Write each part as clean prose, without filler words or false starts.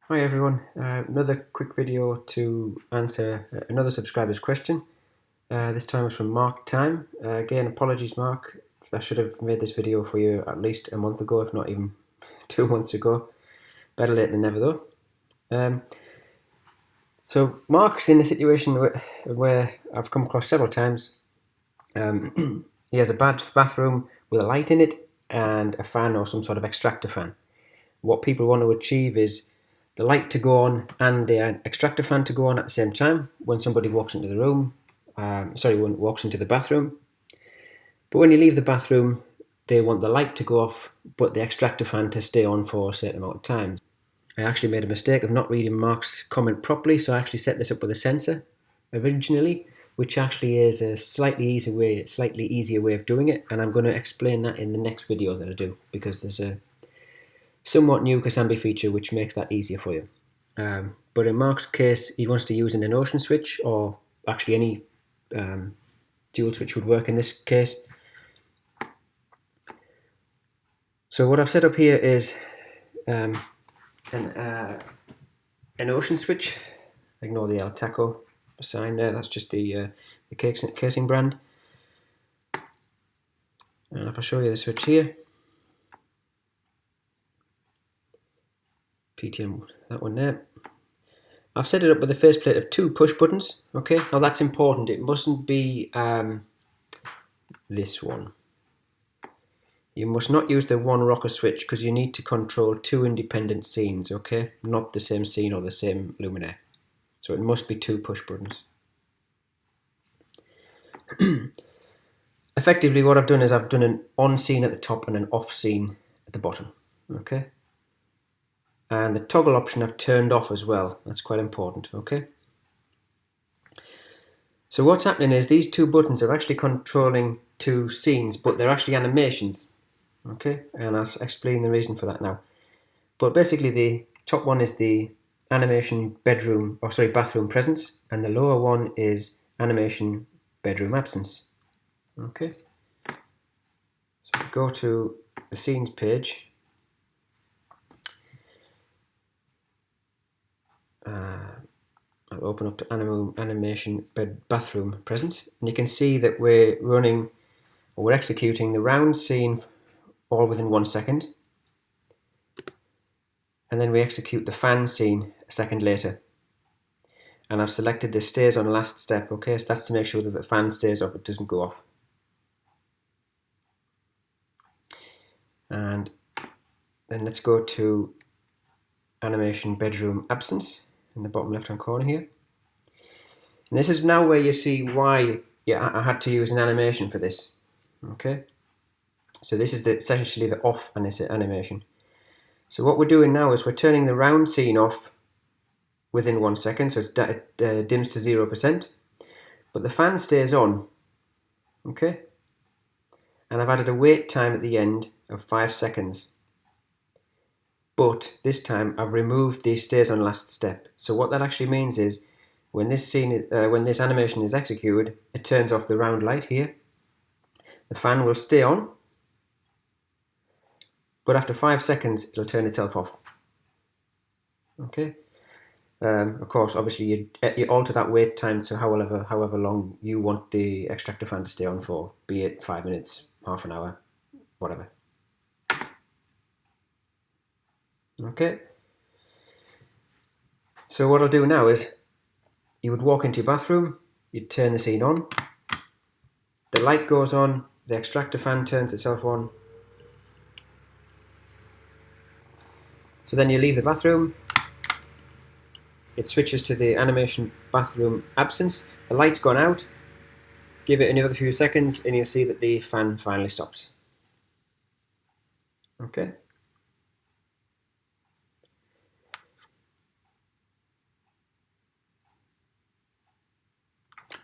Hi everyone, another quick video to answer another subscriber's question. This time was from Mark Time. Again, apologies Mark, I should have made this video for you at least a month ago, if not even 2 months ago. Better late than never though. So Mark's in a situation where I've come across several times. He has a bathroom with a light in it and a fan or some sort of extractor fan. What people want to achieve is the light to go on and the extractor fan to go on at the same time when somebody walks into the room, when walks into the bathroom. But when you leave the bathroom, they want the light to go off, but the extractor fan to stay on for a certain amount of time. I actually made a mistake of not reading Mark's comment properly, so I actually set this up with a sensor originally, which actually is a slightly easier way of doing it, and I'm going to explain that in the next video that I do, because there's a somewhat new Casambi feature which makes that easier for you. But in Mark's case, he wants to use an Notion switch, or actually any dual switch would work in this case. So what I've set up here is an Notion switch. Ignore the El Taco sign there, that's just the casing brand. And if I show you the switch here, PTM, that one there. I've set it up with a faceplate of 2 push buttons. Okay, now that's important. It mustn't be this one. You must not use the one rocker switch because you need to control 2 independent scenes. Okay, not the same scene or the same luminaire. So it must be 2 push buttons. Effectively, what I've done is I've done an on scene at the top and an off scene at the bottom. Okay. And the toggle option I've turned off as well. That's quite important, okay? So what's happening is these 2 buttons are actually controlling 2 scenes, but they're actually animations, okay? And I'll explain the reason for that now. But basically the top one is the animation bathroom presence, and the lower one is animation bedroom absence, okay? So if we go to the scenes page, I'll open up to animation bathroom presence, and you can see that we're executing the round scene all within 1 second, and then we execute the fan scene a second later. And I've selected the stays on last step, okay, so that's to make sure that the fan stays off, it doesn't go off. And then let's go to animation bedroom absence in the bottom left hand corner here. And this is now where you see why I had to use an animation for this. Okay, so this is essentially the off animation. So what we're doing now is we're turning the round scene off within 1 second, so it dims to 0%, but the fan stays on. Okay, and I've added a wait time at the end of 5 seconds. But this time I've removed the stays on last step. So what that actually means is when this animation is executed, it turns off the round light here. The fan will stay on, but after 5 seconds it'll turn itself off. Okay. Of course, obviously you alter that wait time to however long you want the extractor fan to stay on for, be it 5 minutes, half an hour, whatever. Okay. So what I'll do now is you would walk into your bathroom, you'd turn the scene on, the light goes on, the extractor fan turns itself on. So then you leave the bathroom, it switches to the animation bathroom absence, the light's gone out, give it another few seconds and you'll see that the fan finally stops. Okay.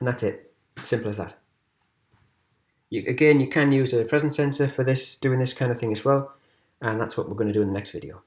And that's it, simple as that. Again, you can use a presence sensor for doing this kind of thing as well, and that's what we're going to do in the next video.